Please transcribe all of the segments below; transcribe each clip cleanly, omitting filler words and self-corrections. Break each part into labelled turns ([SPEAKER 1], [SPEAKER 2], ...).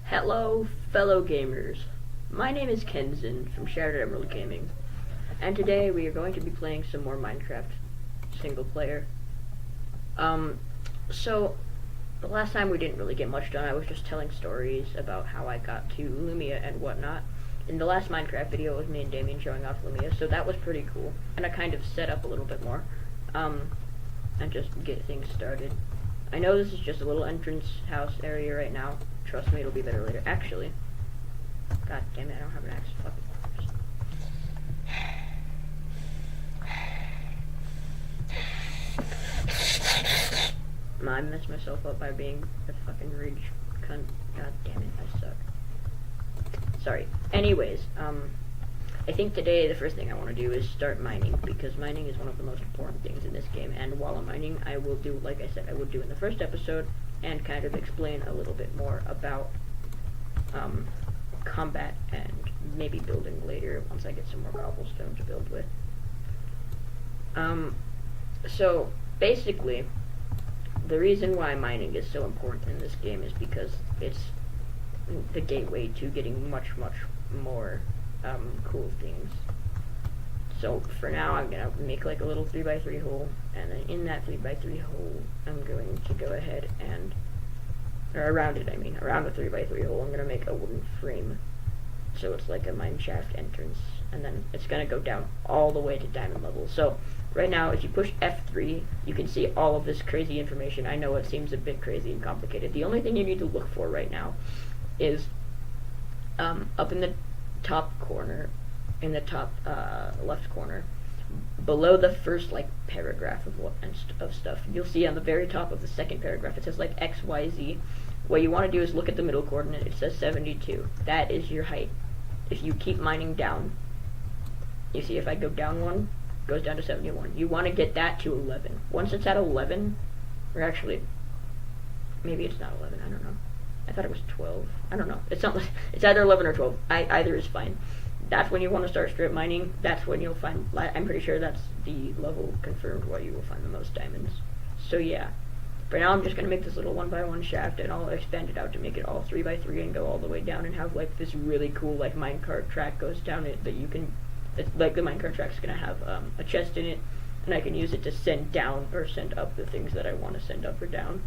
[SPEAKER 1] Hello, fellow gamers. My name is Kenzen from Shattered Emerald Gaming, and today we are going to be playing some more Minecraft single player. So the last time we didn't really get much done. I was just telling stories about how I got to Lumia and whatnot. In the last Minecraft video, it was me and Damien showing off Lumia, so that was pretty cool, and I kind of set up a little bit more, and just get things started. I know this is just a little entrance house area right now. Trust me, it'll be better later. Actually, god damn it, I don't have an axe. Fuck it. I messed myself up by being a fucking rage cunt. God damn it, I suck. Sorry. Anyways, I think today the first thing I want to do is start mining, because mining is one of the most important things in this game, and while I'm mining, I will do, like I said, I would do in the first episode, and kind of explain a little bit more about combat and maybe building later once I get some more cobblestone to build with. So basically, the reason why mining is so important in this game is because it's the gateway to getting much more cool things. So for now, I'm gonna make like a little 3x3 hole, and then in that 3x3 hole, I'm going to go ahead and, or around it, around the 3x3 hole, I'm gonna make a wooden frame. So it's like a mine shaft entrance, and then it's gonna go down all the way to diamond level. So right now, if you push F3, you can see all of this crazy information. I know it seems a bit crazy and complicated. The only thing you need to look for right now is up in the top corner, in the top left corner, below the first like paragraph of stuff, you'll see on the very top of the second paragraph it says like XYZ. What you want to do is look at the middle coordinate. It says 72. That is your height. If you keep mining down, you see if I go down one, it goes down to 71. You want to get that to 11. Once it's at 11, or actually, maybe it's not 11. I don't know. I thought it was 12. I don't know. It's not. It's either 11 or 12. Either is fine. That's when you want to start strip mining. That's when you'll find, I'm pretty sure that's the level confirmed where you will find the most diamonds. So yeah, for now I'm just going to make this little 1x1 shaft, and I'll expand it out to make it all 3x3 and go all the way down and have like this really cool like minecart track goes down it that you can, it's like the minecart track's going to have a chest in it, and I can use it to send down or send up the things that I want to send up or down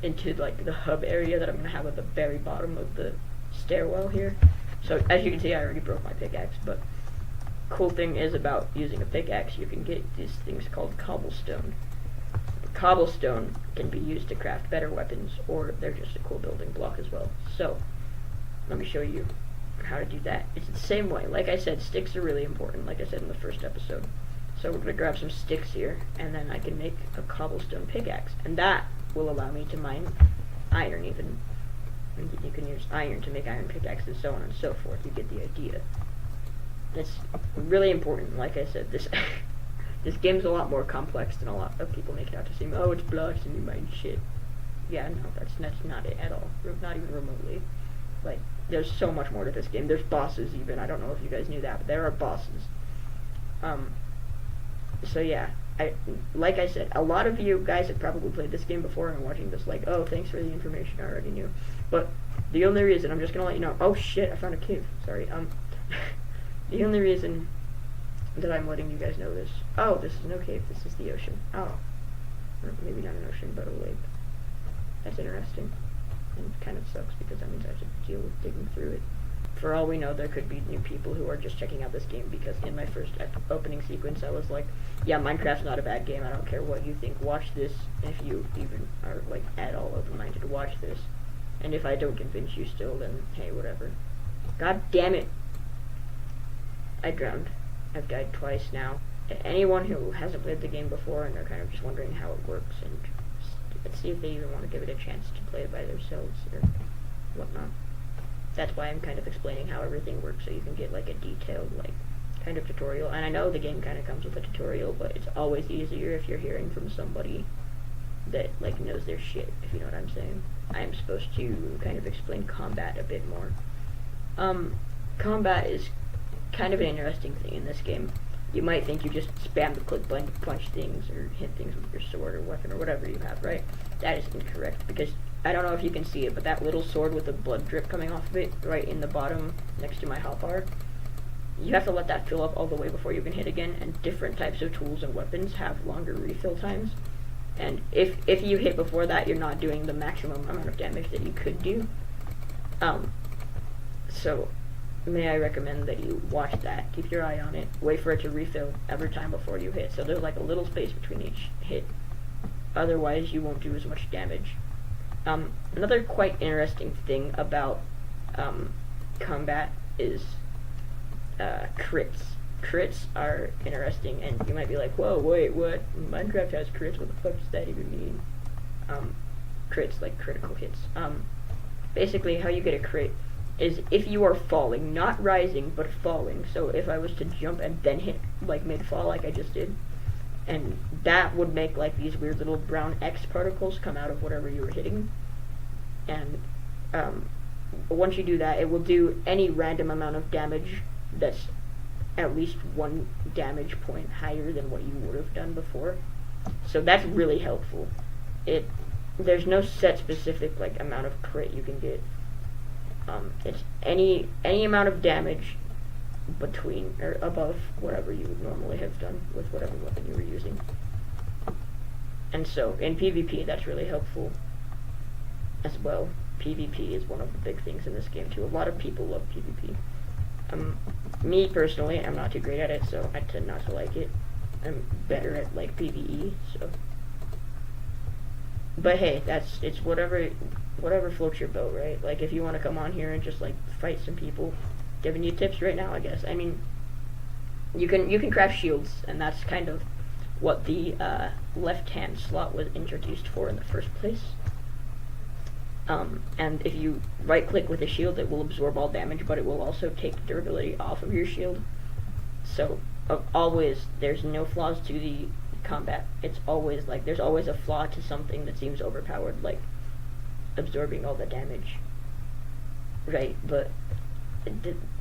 [SPEAKER 1] into like the hub area that I'm going to have at the very bottom of the stairwell here. So as you can see, I already broke my pickaxe, but cool thing is about using a pickaxe, you can get these things called cobblestone. Cobblestone can be used to craft better weapons, or they're just a cool building block as well. So let me show you how to do that. It's the same way. Like I said, sticks are really important, like I said in the first episode. So we're going to grab some sticks here, and then I can make a cobblestone pickaxe, and that will allow me to mine iron even. You can use iron to make iron pickaxes, so on and so forth. You get the idea. It's really important. Like I said, this this game's a lot more complex than a lot of people make it out to seem. Oh, it's blocks and you mine shit. Yeah, no, that's not it at all. Not even remotely. Like, there's so much more to this game. There's bosses even. I don't know if you guys knew that, but there are bosses. So yeah. Like I said, a lot of you guys have probably played this game before and are watching this like, oh, thanks for the information, I already knew. But the only reason, I'm just going to let you know, oh shit, I found a cave, sorry, the only reason that I'm letting you guys know this, oh, this is no cave, this is the ocean, oh, or maybe not an ocean, but a lake. That's interesting, and kind of sucks because that means I have to deal with digging through it. For all we know, there could be new people who are just checking out this game, because in my first opening sequence I was like, yeah, Minecraft's not a bad game, I don't care what you think, watch this. If you even are like at all open-minded, watch this. And if I don't convince you still, then hey, whatever. God damn it! I drowned. I've died twice now. Anyone who hasn't played the game before and they're kind of just wondering how it works, and let's see if they even want to give it a chance to play it by themselves or whatnot. That's why I'm kind of explaining how everything works, so you can get like a detailed like kind of tutorial. And I know the game kind of comes with a tutorial, but it's always easier if you're hearing from somebody that like knows their shit, if you know what I'm saying. I am supposed to kind of explain combat a bit more. Combat is kind of an interesting thing in this game. You might think you just spam the click button to punch things or hit things with your sword or weapon or whatever you have, right? That is incorrect, because I don't know if you can see it, but that little sword with the blood drip coming off of it, right in the bottom next to my hotbar, you have to let that fill up all the way before you can hit again, and different types of tools and weapons have longer refill times. And if you hit before that, you're not doing the maximum amount of damage that you could do. So, may I recommend that you watch that, keep your eye on it, wait for it to refill every time before you hit, so there's like a little space between each hit. Otherwise, you won't do as much damage. Another quite interesting thing about combat is crits. Crits are interesting, and you might be like, whoa, wait, what? Minecraft has crits? What the fuck does that even mean? Crits, like critical hits. Basically, how you get a crit is if you are falling, not rising, but falling. So if I was to jump and then hit, like, mid-fall, like I just did, and that would make, like, these weird little brown X particles come out of whatever you were hitting. And once you do that, it will do any random amount of damage that's at least 1 damage point higher than what you would have done before. So that's really helpful. There's no set specific, like, amount of crit you can get. It's any amount of damage between or above whatever you would normally have done with whatever weapon you were using. And so in PvP, that's really helpful as well. PvP is one of the big things in this game too. A lot of people love PvP. Me personally, I'm not too great at it, so I tend not to like it. I'm better at, like, PvE, so. But hey, it's whatever floats your boat, right? Like, if you want to come on here and just, like, fight some people, giving you tips right now, I guess. I mean, you can craft shields, and that's kind of what the left-hand slot was introduced for in the first place. And if you right-click with a shield, it will absorb all damage, but it will also take durability off of your shield. So, always, there's no flaws to the combat. It's always, like, there's always a flaw to something that seems overpowered, like absorbing all the damage. Right, but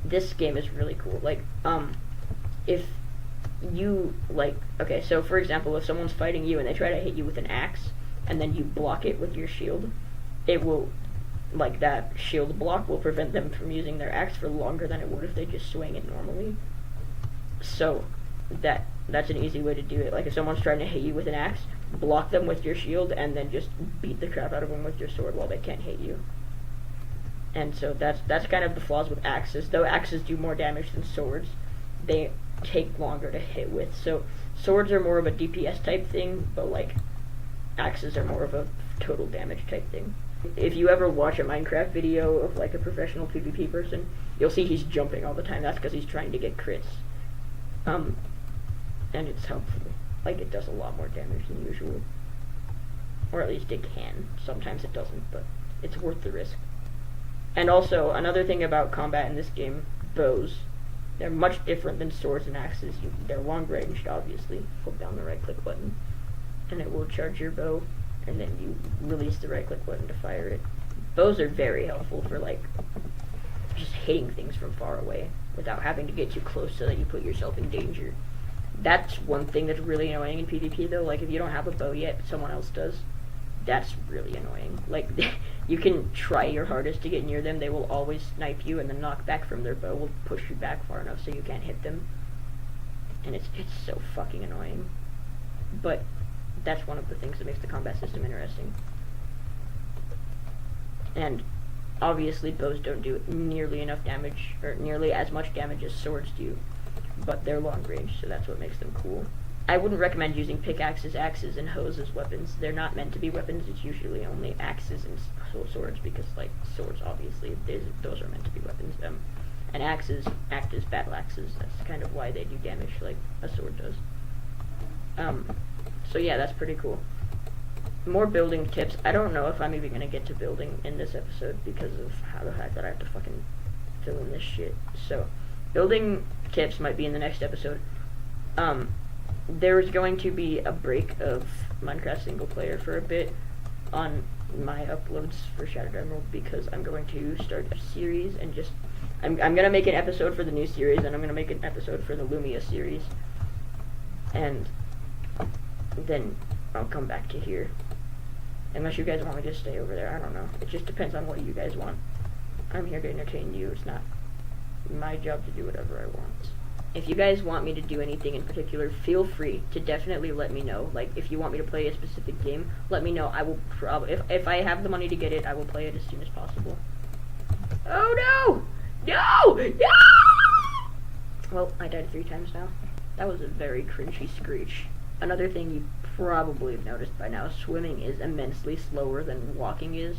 [SPEAKER 1] this game is really cool. Like, if you, like, okay, so for example, if someone's fighting you and they try to hit you with an axe, and then you block it with your shield, it will, like, that shield block will prevent them from using their axe for longer than it would if they just swing it normally. So, that's an easy way to do it. Like, if someone's trying to hit you with an axe, block them with your shield, and then just beat the crap out of them with your sword while they can't hit you. And so that's kind of the flaws with axes. Though axes do more damage than swords, they take longer to hit with. So swords are more of a DPS type thing, but, like, axes are more of a total damage type thing. If you ever watch a Minecraft video of, like, a professional PvP person, you'll see he's jumping all the time. That's because he's trying to get crits. And it's helpful. Like, it does a lot more damage than usual. Or at least it can. Sometimes it doesn't, but it's worth the risk. And also, another thing about combat in this game, bows. They're much different than swords and axes. They're long-ranged, obviously. Hold down the right-click button, and it will charge your bow, and then you release the right-click button to fire it. Bows are very helpful for, like, just hitting things from far away without having to get too close so that you put yourself in danger. That's one thing that's really annoying in PvP, though. Like, if you don't have a bow yet, someone else does. That's really annoying. Like, you can try your hardest to get near them, they will always snipe you, and the knockback from their bow will push you back far enough so you can't hit them. And it's so fucking annoying. But that's one of the things that makes the combat system interesting. And obviously bows don't do nearly enough damage, or nearly as much damage as swords do, but they're long range, so that's what makes them cool. I wouldn't recommend using pickaxes, axes, and hoes as weapons. They're not meant to be weapons. It's usually only axes and swords, because, like, swords, obviously, those are meant to be weapons. And axes act as battle axes. That's kind of why they do damage like a sword does. So yeah, that's pretty cool. More building tips. I don't know if I'm even going to get to building in this episode because of how the fact that I have to fucking fill in this shit. So, building tips might be in the next episode. There's going to be a break of Minecraft single player for a bit on my uploads for Shattered Emerald because I'm going to start a series and just I'm gonna make an episode for the new series and I'm gonna make an episode for the Lumia series, and then I'll come back to here. Unless you guys want me to stay over there, I don't know. It just depends on what you guys want. I'm here to entertain you. It's not my job to do whatever I want. If you guys want me to do anything in particular, feel free to definitely let me know. Like, if you want me to play a specific game, let me know. I will probably, if I have the money to get it, I will play it as soon as possible. Oh no! No! No! Well, I died 3 times now. That was a very cringy screech. Another thing you probably have noticed by now, swimming is immensely slower than walking is.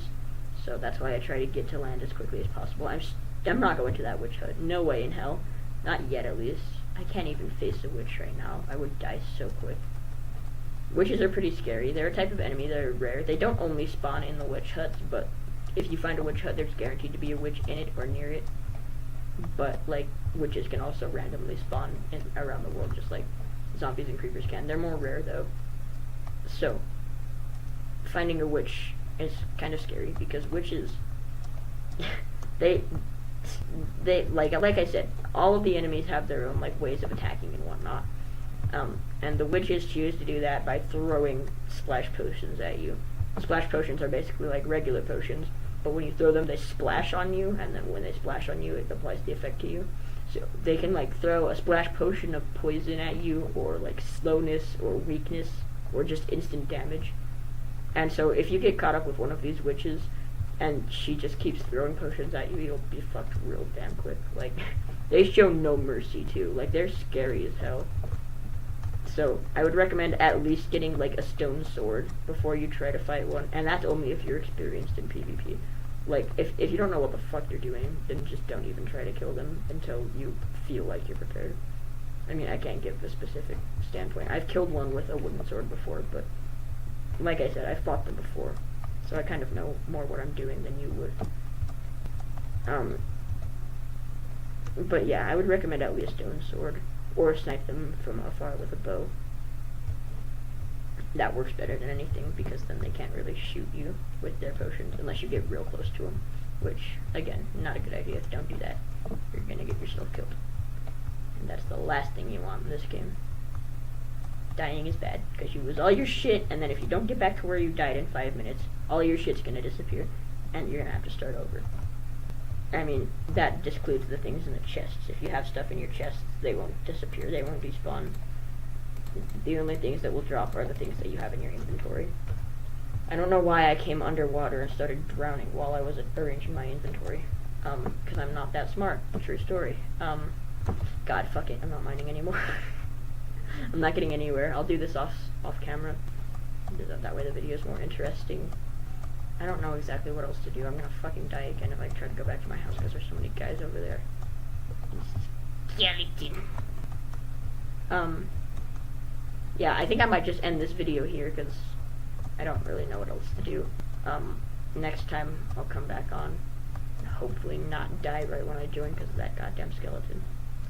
[SPEAKER 1] So that's why I try to get to land as quickly as possible. I'm not going to that witch hut. No way in hell. Not yet, at least. I can't even face a witch right now. I would die so quick. Witches are pretty scary. They're a type of enemy that are rare. They don't only spawn in the witch huts, but if you find a witch hut, there's guaranteed to be a witch in it or near it. But, like, witches can also randomly spawn around the world, just like zombies and creepers can. They're more rare, though. So, finding a witch is kind of scary, because witches, they like I said, all of the enemies have their own, like, ways of attacking and whatnot. And the witches choose to do that by throwing splash potions at you. Splash potions are basically like regular potions, but when you throw them, they splash on you, and then when they splash on you, it applies the effect to you. So they can, like, throw a splash potion of poison at you, or, like, slowness, or weakness, or just instant damage. And so if you get caught up with one of these witches, and she just keeps throwing potions at you, you'll be fucked real damn quick. Like, they show no mercy, too. Like, they're scary as hell. So, I would recommend at least getting, like, a stone sword before you try to fight one, and that's only if you're experienced in PvP. Like, if you don't know what the fuck you're doing, then just don't even try to kill them until you feel like you're prepared. I mean, I can't give a specific standpoint. I've killed one with a wooden sword before, but like I said, I've fought them before, so I kind of know more what I'm doing than you would. But yeah, I would recommend at least a stone sword, or snipe them from afar with a bow. That works better than anything, because then they can't really shoot you with their potions unless you get real close to them, which, again, not a good idea. Don't do that. You're gonna get yourself killed. And that's the last thing you want in this game. Dying is bad, because you lose all your shit, and then if you don't get back to where you died in 5 minutes, all your shit's gonna disappear, and you're gonna have to start over. I mean, that discludes the things in the chests. If you have stuff in your chests, they won't disappear, they won't despawn. The only things that will drop are the things that you have in your inventory. I don't know why I came underwater and started drowning while I was arranging my inventory. Because I'm not that smart. True story. God, fuck it, I'm not mining anymore. I'm not getting anywhere. I'll do this off camera. That way the video is more interesting. I don't know exactly what else to do. I'm gonna fucking die again if I try to go back to my house because there's so many guys over there. Skeleton. Yeah, I think I might just end this video here because I don't really know what else to do. Next time I'll come back on and hopefully not die right when I join because of that goddamn skeleton.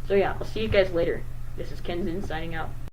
[SPEAKER 1] So yeah, I'll see you guys later. This is K3NZ1N signing out.